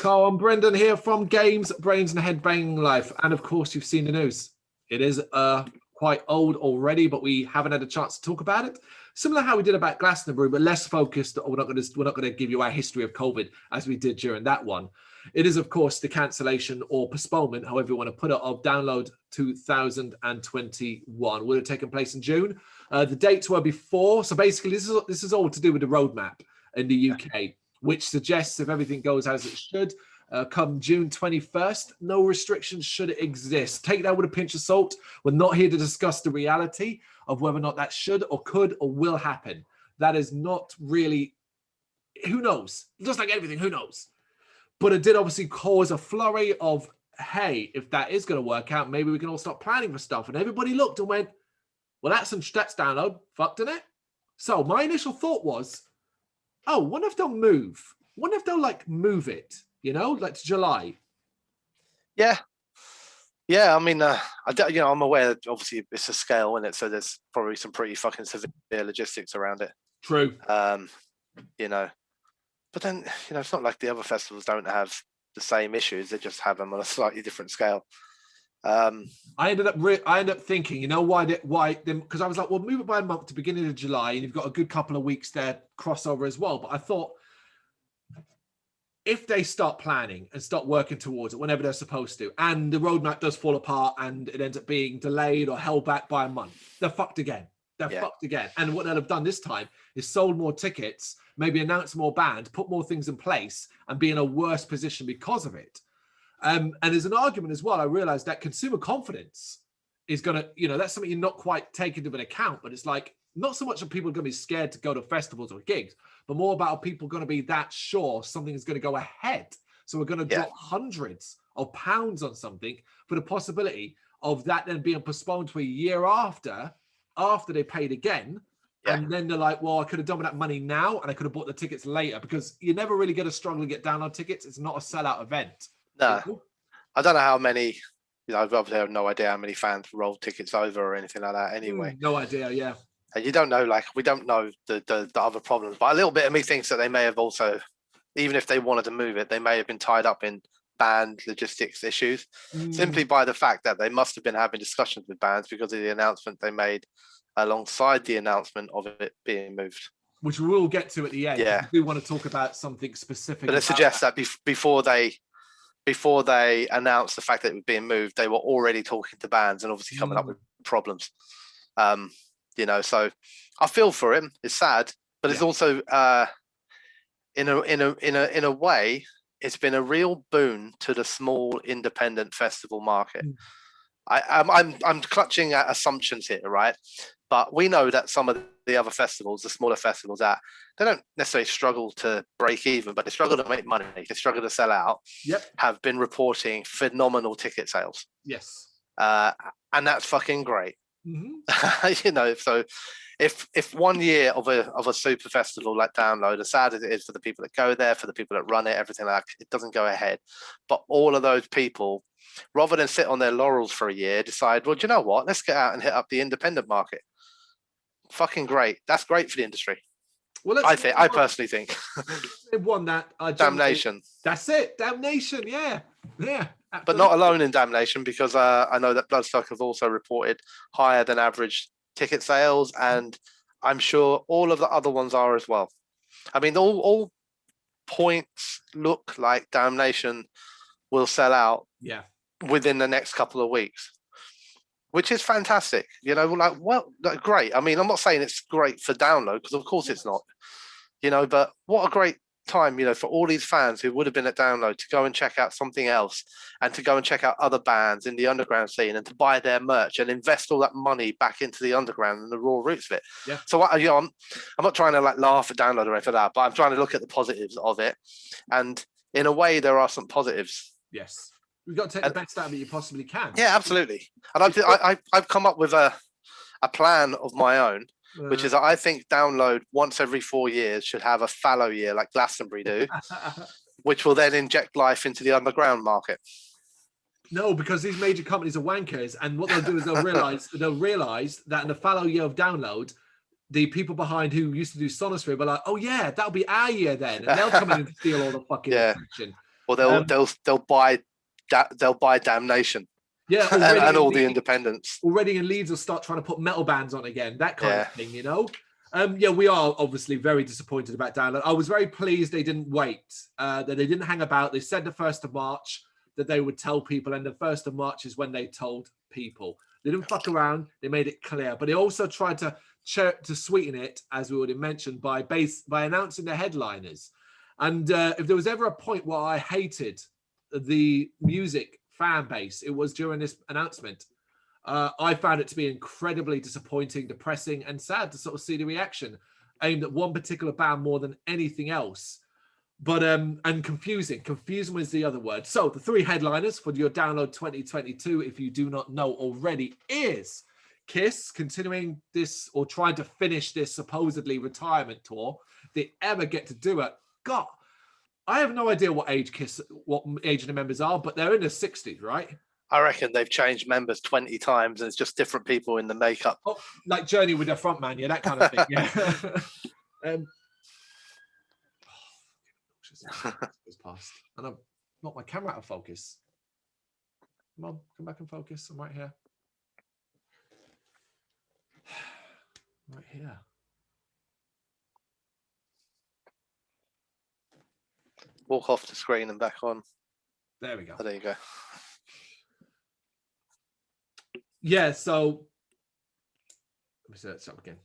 Carl, I'm Brendan here from Games, Brains and Headbanging Life. And of course, you've seen the news. It is quite old already, but we haven't had a chance to talk about it. Similar how we did about Glastonbury, but less focused. We're not going to give you our history of COVID as we did during that one. It is, of course, the cancellation or postponement, however you want to put it, of Download 2021. Would have taken place in June. The dates were before. So basically, this is all to do with the roadmap in the UK, which suggests if everything goes as it should, come June 21st, no restrictions should exist. Take that with a pinch of salt. We're not here to discuss the reality of whether or not that should or could or will happen. That is not really, who knows? Just like everything, who knows? But it did obviously cause a flurry of, hey, if that is going to work out, maybe we can all start planning for stuff. And everybody looked and went, well, that's Download, fucked, isn't it? So my initial thought was, oh, wonder if they'll move. Wonder if they'll move it, like to July. Yeah. I mean, I'm aware that obviously it's a scale, isn't it? So there's probably some pretty fucking severe logistics around it. True. But then, it's not like the other festivals don't have the same issues. They just have them on a slightly different scale. I ended up thinking, why? Because I was like, well, move it by a month to beginning of July, and you've got a good couple of weeks there crossover as well. But I thought, if they start planning and start working towards it whenever they're supposed to, and the roadmap does fall apart and it ends up being delayed or held back by a month, they're fucked again. Fucked again. And what they'll have done this time is sold more tickets, maybe announced more bands, put more things in place, and be in a worse position because of it. And there's an argument as well. I realized that consumer confidence is going to, that's something you're not quite taking into account, but it's like, not so much that people are going to be scared to go to festivals or gigs, but more about people going to be that sure something is going to go ahead. So we're going to drop hundreds of pounds on something for the possibility of that then being postponed to a year after they paid again. Yeah. And then they're like, well, I could have done with that money now and I could have bought the tickets later, because you never really get a struggle to get download tickets. It's not a sellout event. No, I don't know how many, I've obviously have no idea how many fans rolled tickets over or anything like that anyway. No idea, yeah. And you don't know, we don't know the other problems, but a little bit of me thinks that they may have also, even if they wanted to move it, they may have been tied up in band logistics issues, simply by the fact that they must have been having discussions with bands because of the announcement they made alongside the announcement of it being moved. Which we will get to at the end. Yeah. We do want to talk about something specific. But it suggests that before they announced the fact that it was being moved, they were already talking to bands and obviously coming up with problems. So I feel for him. It's sad, but it's also in a way, it's been a real boon to the small independent festival market. I'm clutching at assumptions here, right? But we know that some of the other festivals, the smaller festivals, they don't necessarily struggle to break even, but they struggle to make money. They struggle to sell out. Yep. Have been reporting phenomenal ticket sales. Yes. And that's fucking great. Mm-hmm. So if 1 year of a super festival like Download, as sad as it is for the people that go there, for the people that run it, everything like that, it doesn't go ahead. But all of those people, rather than sit on their laurels for a year, decide, well, do you know what? Let's get out and hit up the independent market. Fucking great. That's great for the industry. Well, I personally think they won that. Damnation. That's it. Damnation. Yeah. Absolutely. But not alone in Damnation, because I know that Bloodstock have also reported higher than average ticket sales, and I'm sure all of the other ones are as well. I mean, all points look like Damnation will sell out within the next couple of weeks, which is fantastic. Great. I mean, I'm not saying it's great for Download, because of course it's not, but what a great time, for all these fans who would have been at Download to go and check out something else, and to go and check out other bands in the underground scene, and to buy their merch and invest all that money back into the underground and the raw roots of it. Yeah. So I'm not trying to laugh at Download or anything like that, but I'm trying to look at the positives of it, and in a way there are some positives. Yes, we've got to take the best out of it you possibly can. Yeah, absolutely. And I've come up with a plan of my own, which is I think Download once every 4 years should have a fallow year like Glastonbury do, which will then inject life into the underground market. No, because these major companies are wankers, and what they'll do is they'll realize that in the fallow year of Download, the people behind who used to do Sonosphere were like, oh yeah, that'll be our year then, and they'll come in and steal all the fucking attention. Or they'll buy Damnation. Yeah, and all the independents. Already in Leeds will start trying to put metal bands on again, that kind of thing, you know? Yeah, we are obviously very disappointed about Download. I was very pleased they didn't wait, that they didn't hang about. They said the 1st of March that they would tell people, and the 1st of March is when they told people. They didn't fuck around. They made it clear. But they also tried to sweeten it, as we already mentioned, by announcing the headliners. And if there was ever a point where I hated the music fan base, it was during this announcement. I found it to be incredibly disappointing, depressing, and sad to sort of see the reaction aimed at one particular band more than anything else. But and confusing was the other word. So the 3 headliners for your Download 2022, if you do not know already, is Kiss, continuing this or trying to finish this supposedly retirement tour. If they ever get to do it, God, I have no idea what age the members are, but they're in their 60s, right? I reckon they've changed members 20 times, and it's just different people in the makeup. Oh, like Journey with their front man, yeah, that kind of thing. Yeah. It's past, and I'm not my camera out of focus. Come on, come back and focus. I'm right here. Right here. Walk off the screen and back on. There we go. Oh, there you go. Yeah, so let me search up again.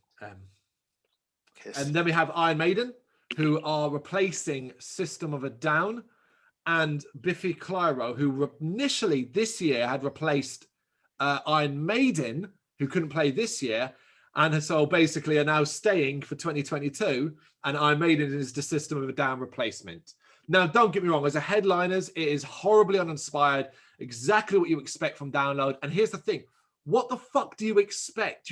And then we have Iron Maiden, who are replacing System of a Down, and Biffy Clyro, who initially this year had replaced Iron Maiden, who couldn't play this year, and so basically are now staying for 2022, and Iron Maiden is the System of a Down replacement. Now, don't get me wrong, as a headliners, it is horribly uninspired, exactly what you expect from Download. And here's the thing, what the fuck do you expect?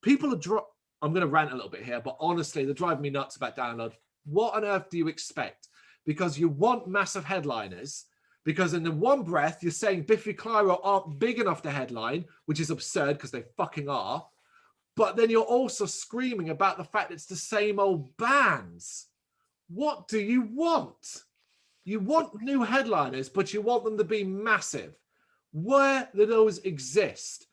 People are I'm going to rant a little bit here, but honestly, they're driving me nuts about Download. What on earth do you expect? Because you want massive headliners, because in the one breath, you're saying Biffy Clyro aren't big enough to headline, which is absurd because they fucking are. But then you're also screaming about the fact it's the same old bands. What do you want? You want new headliners, but you want them to be massive. Where do those exist?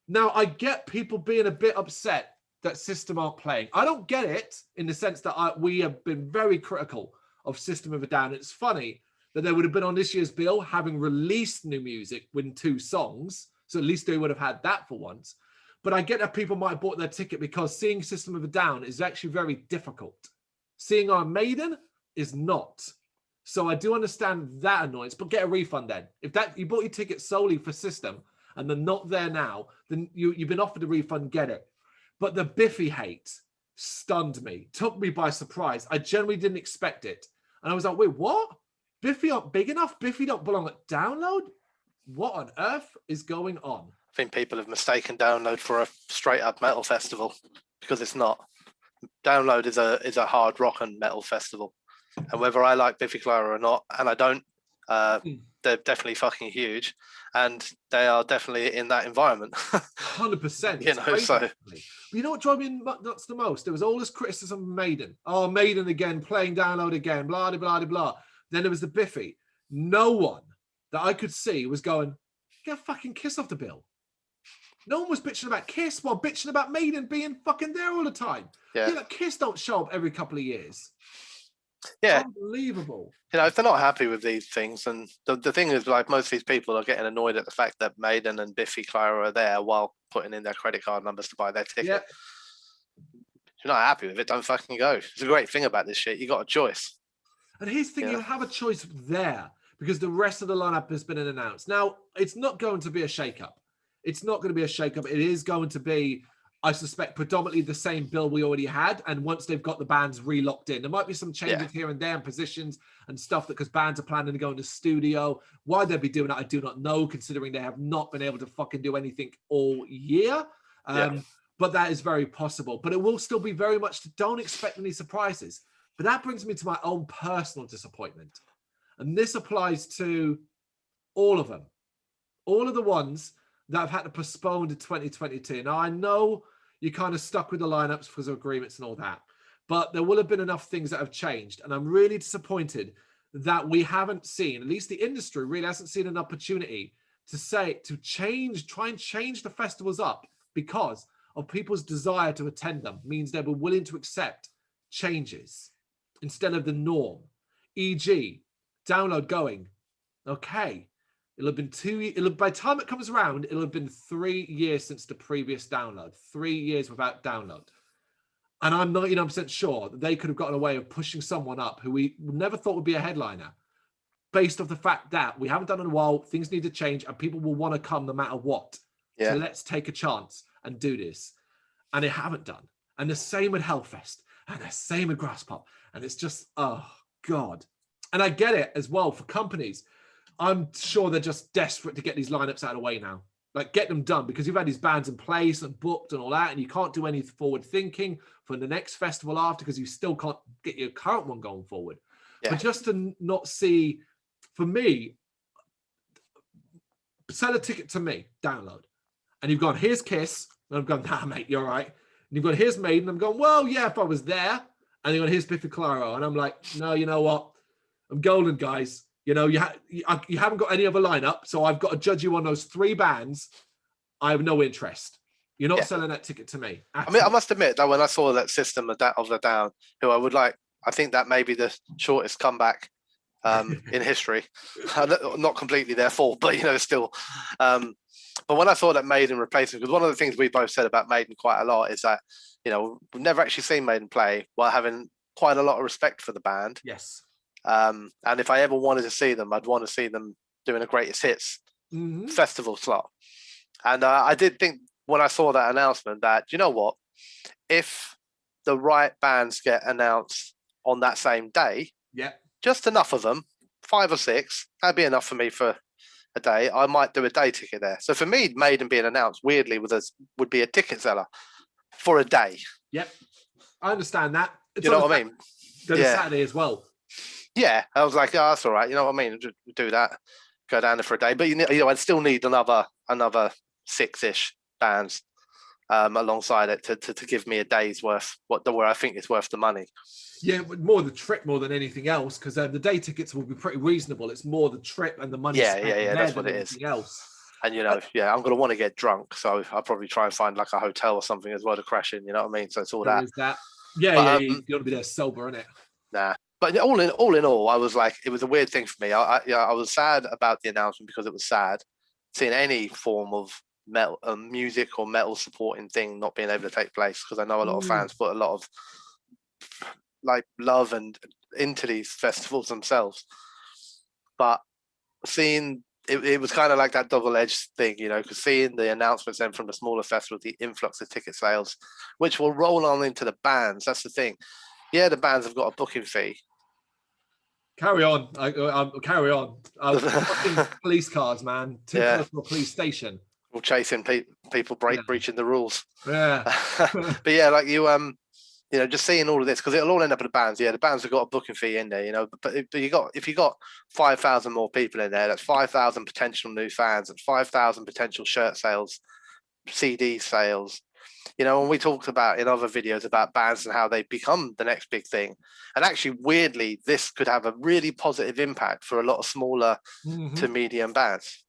Now, I get people being a bit upset that System aren't playing. I don't get it in the sense that we have been very critical of System of a Down. It's funny that they would have been on this year's bill having released new music with 2 songs. So at least they would have had that for once. But I get that people might have bought their ticket because seeing System of a Down is actually very difficult. Seeing Iron Maiden is not. So I do understand that annoyance, but get a refund then. If that you bought your ticket solely for System and they're not there now, then you've been offered a refund, get it. But the Biffy hate stunned me, took me by surprise. I generally didn't expect it. And I was like, wait, what? Biffy aren't big enough? Biffy don't belong at Download? What on earth is going on? I think people have mistaken Download for a straight up metal festival because it's not. Download is a hard rock and metal festival, and whether I like Biffy Clyro or not, and I don't, they're definitely fucking huge, and they are definitely in that environment. 100%. You know, so. But you know what drove me nuts the most? There was all this criticism of Maiden. Oh, Maiden again, playing Download again, blah, blah, blah, blah. Then there was the Biffy. No one that I could see was going, get fucking Kiss off the bill. No one was bitching about Kiss while bitching about Maiden being fucking there all the time. Yeah. Like Kiss don't show up every couple of years. Yeah. Unbelievable. You know, if they're not happy with these things, and the thing is, like, most of these people are getting annoyed at the fact that Maiden and Biffy Clyro are there while putting in their credit card numbers to buy their ticket. Yeah. If you're not happy with it, don't fucking go. It's a great thing about this shit. You got a choice. And here's the thing, you have a choice there because the rest of the lineup has been announced. Now, it's not going to be a shakeup. It's not going to be a shakeup. It is going to be, I suspect, predominantly the same bill we already had. And once they've got the bands re-locked in, there might be some changes here and there and positions and stuff because bands are planning to go into studio. Why they'd be doing that, I do not know, considering they have not been able to fucking do anything all year. But that is very possible. But it will still be very much, don't expect any surprises. But that brings me to my own personal disappointment. And this applies to all of them. All of the ones that have had to postpone to 2022. Now, I know you're kind of stuck with the lineups because of agreements and all that, but there will have been enough things that have changed. And I'm really disappointed that we haven't seen, at least the industry really hasn't seen an opportunity to try and change the festivals up because of people's desire to attend them, means they were willing to accept changes instead of the norm. E.g., download going, okay, it'll have been by the time it comes around, it'll have been 3 years since the previous download, 3 years without download. And I'm 99% sure that they could have gotten away of pushing someone up who we never thought would be a headliner based off the fact that we haven't done it in a while, things need to change, and people will want to come no matter what. Yeah. So let's take a chance and do this. And they haven't done. And the same with Hellfest, and the same with Grasspop. And it's just, oh, God. And I get it as well for companies. I'm sure they're just desperate to get these lineups out of the way now. Like, get them done, because you've had these bands in place and booked and all that, and you can't do any forward thinking for the next festival after because you still can't get your current one going forward. Yeah. But just to not see, for me, sell a ticket to me, download. And you've gone, here's Kiss. And I've gone, nah, mate, you're all right. And you've gone, here's Maiden. I'm going, well, yeah, if I was there. And you've gone, here's Biffy Clyro. And I'm like, no, you know what? I'm golden, guys. You know, you haven't got any other lineup, so I've got to judge you on those 3 bands. I have no interest. You're not selling that ticket to me. I mean, I must admit that when I saw that System of the Down, who I think that may be the shortest comeback in history. Not completely their fault, but, you know, still. But when I saw that Maiden replaced him, because one of the things we both said about Maiden quite a lot is that, you know, we've never actually seen Maiden play while having quite a lot of respect for the band. Yes. And if I ever wanted to see them, I'd want to see them doing a greatest hits festival slot. And I did think when I saw that announcement that, you know what, if the right bands get announced on that same day, just enough of them, 5 or 6, that'd be enough for me for a day. I might do a day ticket there. So for me, Maiden being announced weirdly would be a ticket seller for a day. Yep, I understand that. You know what I mean? Go to Saturday as well. Yeah, I was like, oh, that's all right. You know what I mean? Do that, go down there for a day. But you know, I'd still need another 6-ish bands alongside it to give me a day's worth. Where I think it's worth the money. Yeah, more the trip more than anything else, because the day tickets will be pretty reasonable. It's more the trip and the money. Yeah. That's what it is. Else. And you know, I'm going to want to get drunk, so I'll probably try and find like a hotel or something as well to crash in. You know what I mean? So it's all that. Yeah, you want to be there sober, innit? Nah. But all in all, I was like, it was a weird thing for me. I was sad about the announcement because it was sad seeing any form of metal, music or metal supporting thing not being able to take place, because I know a lot of fans put a lot of like love and into these festivals themselves. But seeing it was kind of like that double-edged thing, you know, because seeing the announcements then from the smaller festivals, the influx of ticket sales, which will roll on into the bands. That's the thing. Yeah, the bands have got a booking fee. Carry on. Carry on. Police cars, man. Too close to a police station. We're chasing people breaching the rules. Yeah. But yeah, like you know, just seeing all of this, because it'll all end up at the bands. Yeah, the bands have got a booking fee in there, you know. But if you got 5,000 more people in there, that's 5,000 potential new fans, and 5,000 potential shirt sales, CD sales. You know, when we talked about in other videos about bands and how they become the next big thing, and actually weirdly, this could have a really positive impact for a lot of smaller to medium bands.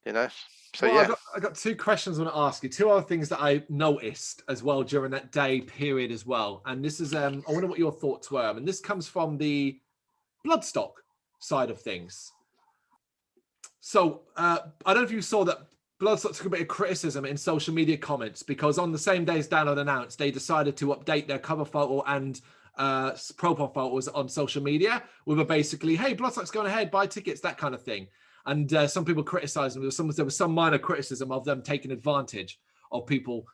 You know, so well, I got 2 questions I want to ask you. 2 other things that I noticed as well during that day period as well, and this is I wonder what your thoughts were. And this comes from the Bloodstock side of things. So I don't know if you saw that. Bloodstock took a bit of criticism in social media comments because on the same day as Download announced, they decided to update their cover photo and profile photos on social media with basically, hey, Bloodstock's going ahead, buy tickets, that kind of thing. And some people criticized them. There was some minor criticism of them taking advantage of people,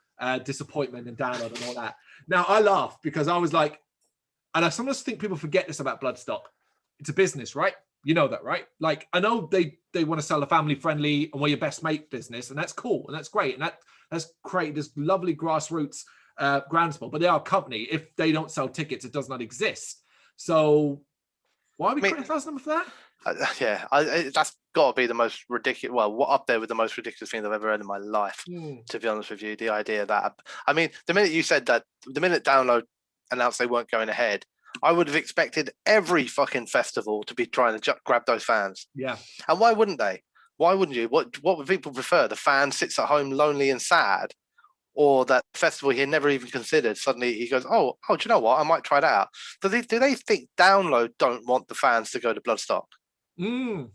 disappointment and Download and all that. Now, I laugh because I was like, and I sometimes think people forget this about Bloodstock. It's a business, right? You know that, right? Like, I know they want to sell a family-friendly and we're your best mate business, and that's cool, and that's great, and that's created this lovely grassroots groundswell. But they are a company. If they don't sell tickets, it does not exist. So why are we criticizing them for that? That's got to be the most ridiculous. Well, up there with the most ridiculous thing I've ever heard in my life. To be honest with you, the idea that the minute you said that, the minute Download announced they weren't going ahead, I would have expected every fucking festival to be trying to grab those fans. Yeah. And why wouldn't they? Why wouldn't you? What would people prefer? The fan sits at home lonely and sad, or that festival he had never even considered, suddenly he goes, oh, do you know what? I might try that out. Do they think Download don't want the fans to go to Bloodstock? Mm.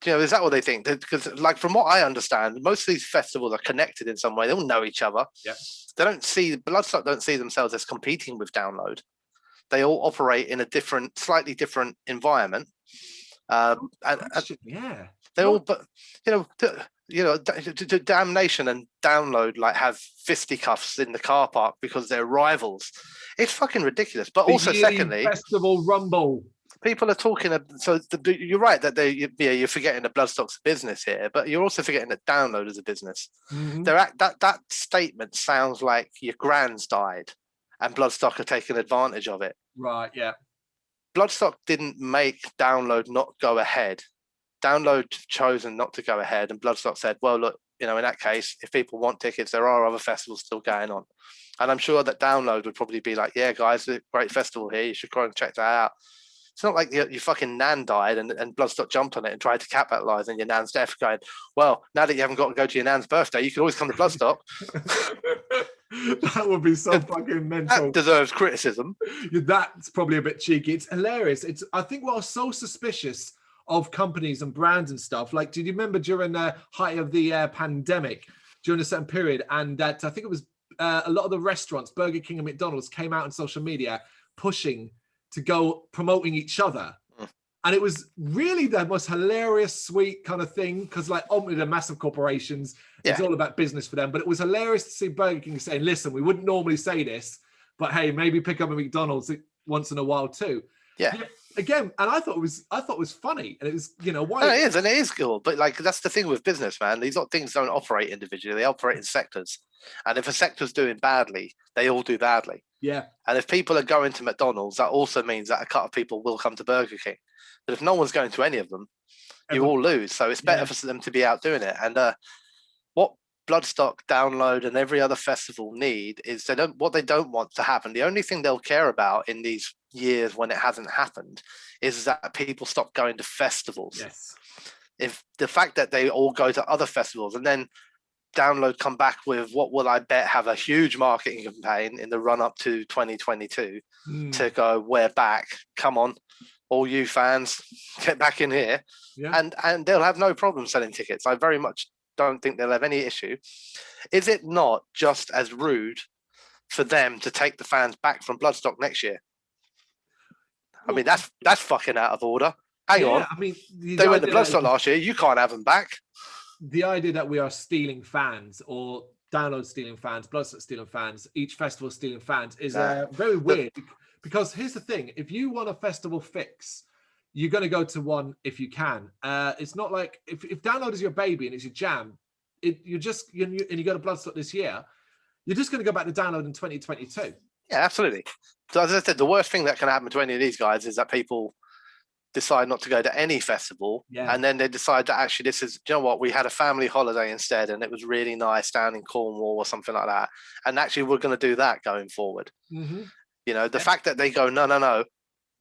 You know, is that what they think? Because, like, from what I understand, most of these festivals are connected in some way. They all know each other. Yeah. They don't see Bloodstock don't see themselves as competing with Download. They all operate in a different, slightly different environment. And yeah, they all, but Damnation and Download like have fisticuffs in the car park because they're rivals. It's fucking ridiculous. But also, secondly, festival rumble. People are talking. So you're right that you're forgetting that Bloodstock's a business here, but you're also forgetting that Download is a business. Mm-hmm. That statement sounds like your grand's died, and Bloodstock are taking advantage of it. Right. Yeah. Bloodstock didn't make Download not go ahead. Download chosen not to go ahead, and Bloodstock said, "Well, look, in that case, if people want tickets, there are other festivals still going on." And I'm sure that Download would probably be like, "Yeah, guys, a great festival here. You should go and check that out." It's not like your fucking nan died and Bloodstock jumped on it and tried to capitalise on your nan's death, going, "Well, now that you haven't got to go to your nan's birthday, you can always come to Bloodstock." That would be so fucking mental. That deserves criticism. That's probably a bit cheeky. It's hilarious. I think what I was so suspicious of companies and brands and stuff. Like, did you remember during the height of the pandemic, during a certain period, and that I think it was a lot of the restaurants, Burger King and McDonald's, came out on social media pushing to go promoting each other. And it was really the most hilarious, sweet kind of thing, because like ultimately they're massive corporations. It's all about business for them. But it was hilarious to see Burger King saying, listen, we wouldn't normally say this, but hey, maybe pick up a McDonald's once in a while too. Yeah. Again, and I thought it was funny. And it was, why it is, and it is cool. But like that's the thing with business, man. These things don't operate individually, they operate in sectors. And if a sector's doing badly, they all do badly. Yeah. And if people are going to McDonald's, that also means that a cut of people will come to Burger King. But if no one's going to any of them, you all lose. So it's better for them to be out doing it. And what Bloodstock, Download, and every other festival need is what they don't want to happen. The only thing they'll care about in these years when it hasn't happened is that people stop going to festivals. Yes. If the fact that they all go to other festivals and then Download come back with what will I bet have a huge marketing campaign in the run up to 2022 to go, we're back, come on, all you fans, get back in here. Yeah. And they'll have no problem selling tickets. I very much don't think they'll have any issue. Is it not just as rude for them to take the fans back from Bloodstock next year? I mean, that's fucking out of order. Hang on. I mean, they went to Bloodstock last year. You can't have them back. The idea that we are stealing fans, or Download stealing fans, Bloodstock stealing fans, each festival stealing fans is very weird. Because here's the thing: if you want a festival fix, you're going to go to one if you can. It's not like if Download is your baby and it's your jam, and you go to Bloodstock this year, you're just going to go back to Download in 2022. Yeah, absolutely. So as I said, the worst thing that can happen to any of these guys is that people decide not to go to any festival, and then they decide that actually this is, you know what, we had a family holiday instead and it was really nice down in Cornwall or something like that, and actually we're going to do that going forward. The fact that they go no,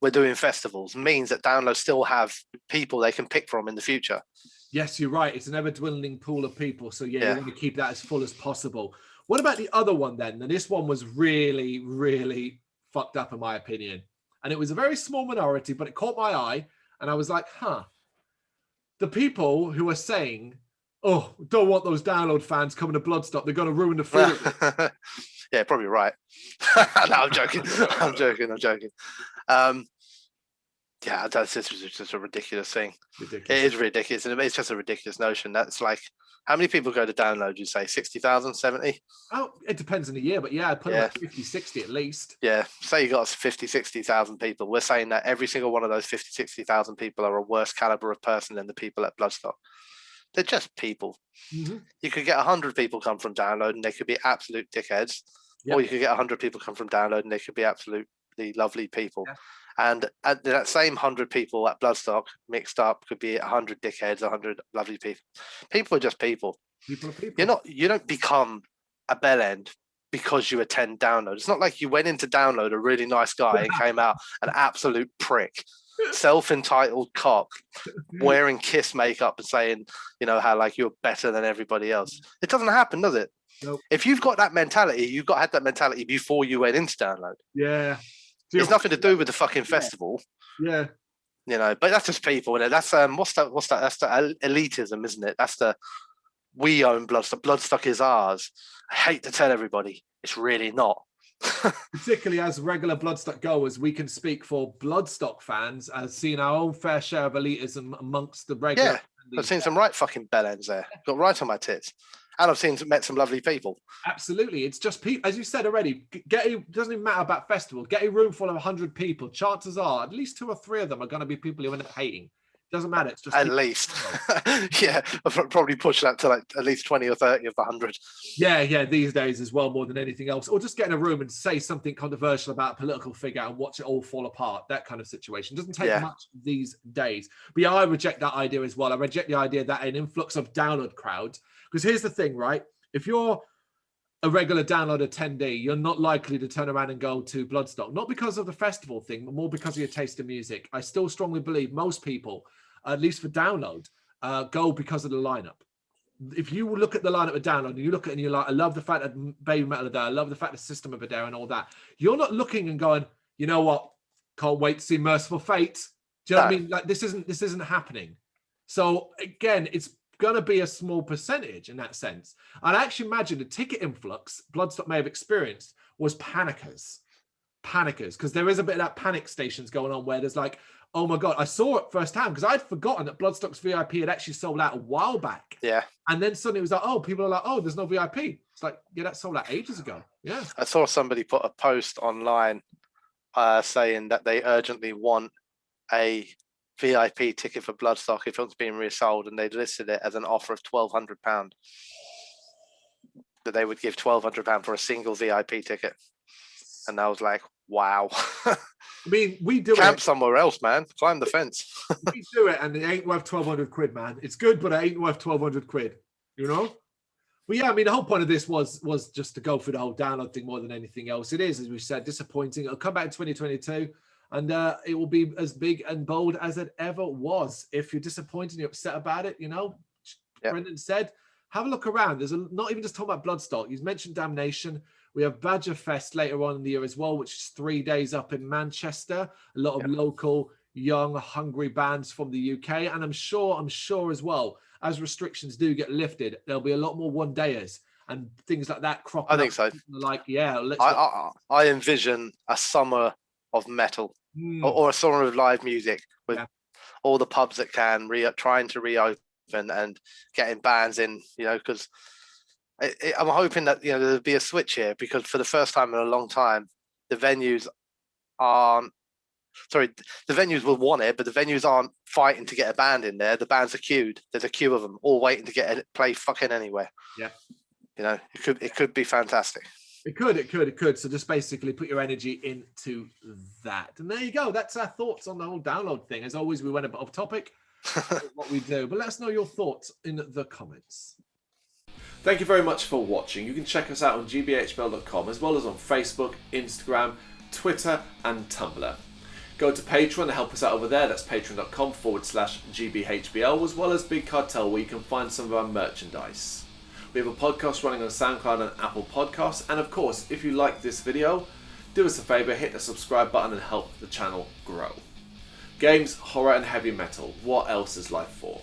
we're doing festivals means that Download still have people they can pick from in the future. Yes, you're right. It's an ever dwindling pool of people, so you want to keep that as full as possible. What about the other one then? And this one was really, really fucked up in my opinion. And it was a very small minority, but it caught my eye. And I was like, the people who are saying, oh, don't want those Download fans coming to Bloodstock. They're going to ruin the food. Yeah, probably right. No, I'm joking. I'm joking. Yeah, that's just a ridiculous thing. Ridiculous. It is ridiculous. And it's just a ridiculous notion. That's like, how many people go to Download, you say? 60,000, 70? Oh, it depends on the year, but I'd put like 50, 60 at least. Yeah, say you got 50, 60,000 people. We're saying that every single one of those 50, 60,000 people are a worse caliber of person than the people at Bloodstock. They're just people. You could get 100 people come from Download and they could be absolute dickheads. Or you could get 100 people come from Download and they could be absolutely lovely people. And that same 100 people at Bloodstock mixed up could be 100 dickheads, 100 lovely people. People are just people. People are people. You don't become a bell end because you attend download. It's not like you went into download a really nice guy and came out an absolute prick, self-entitled cock, wearing Kiss makeup and saying, you know, how like you're better than everybody else. It doesn't happen, does it? Nope. If you've got that mentality, you've got to have that mentality before you went into download. Yeah. It's nothing to do with the fucking festival. Yeah. You know, but that's just people. That's what's that? That's the elitism, isn't it? That's the we own Bloodstock. Bloodstock is ours. I hate to tell everybody, it's really not. Particularly as regular Bloodstock goers, we can speak for Bloodstock fans as seeing our own fair share of elitism amongst the regular. Yeah, I've seen some right fucking bellends there. Got right on my tits. And I've met some lovely people. Absolutely. It's just people, as you said already, doesn't even matter about festival. Get a room full of 100 people. Chances are at least 2 or 3 of them are going to be people who end up hating. Doesn't matter. It's just at least. Yeah, I'll probably push that to like at least 20 or 30 of the 100. Yeah, these days as well, more than anything else. Or just get in a room and say something controversial about a political figure and watch it all fall apart. That kind of situation. Doesn't take much these days. But yeah, I reject that idea as well. I reject the idea that an influx of download crowds, because here's the thing, right? If you're a regular download attendee, you're not likely to turn around and go to Bloodstock. Not because of the festival thing, but more because of your taste in music. I still strongly believe most people, at least for download, go because of the lineup. If you look at the lineup of download and you look at it and you're like, I love the fact that Baby Metal are there, I love the fact the System of a there and all that. You're not looking and going, you know what? Can't wait to see Merciful Fate. Do you know what I mean? Like this isn't happening. So again, it's going to be a small percentage in that sense. And I actually imagine the ticket influx Bloodstock may have experienced was panickers, because there is a bit of that panic stations going on where there's like, oh my God, I saw it firsthand because I'd forgotten that Bloodstock's VIP had actually sold out a while back. Yeah. And then suddenly it was like, oh, people are like, oh, there's no VIP. It's like, yeah, that sold out ages ago. Yeah. I saw somebody put a post online saying that they urgently want a VIP ticket for Bloodstock if it was being resold, and they listed it as an offer of £1,200. That they would give £1,200 for a single VIP ticket. And I was like, wow. I mean, we do Camp somewhere else, man. Climb the fence. We do it, and it ain't worth 1,200 quid, man. It's good, but it ain't worth 1,200 quid, you know? But yeah, I mean, the whole point of this was just to go for the whole download thing more than anything else. It is, as we said, disappointing. It'll come back in 2022, and it will be as big and bold as it ever was. If you're disappointed and you're upset about it, you know, Brendan said, have a look around. There's not even just talking about Bloodstock. He's mentioned Damnation. We have Badger Fest later on in the year as well, which is 3 days up in Manchester. A lot of local, young, hungry bands from the UK. And I'm sure as well, as restrictions do get lifted, there'll be a lot more one-dayers and things like that cropping up. I think so. Like, yeah. I envision a summer of metal or a summer of live music with all the pubs that can trying to reopen and getting bands in, you know, because I'm hoping that, you know, there'll be a switch here, because for the first time in a long time, the venues will want it, but the venues aren't fighting to get a band in there. The bands are queued. There's a queue of them all waiting to play fucking anywhere. Yeah. You know, it could be fantastic. It could. So just basically put your energy into that. And there you go. That's our thoughts on the whole download thing. As always, we went a bit off topic. What we do. But let us know your thoughts in the comments. Thank you very much for watching. You can check us out on gbhbl.com as well as on Facebook, Instagram, Twitter and Tumblr. Go to Patreon to help us out over there. That's patreon.com/gbhbl, as well as Big Cartel, where you can find some of our merchandise. We have a podcast running on SoundCloud and Apple Podcasts. And of course, if you like this video, do us a favour, hit the subscribe button and help the channel grow. Games, horror and heavy metal. What else is life for?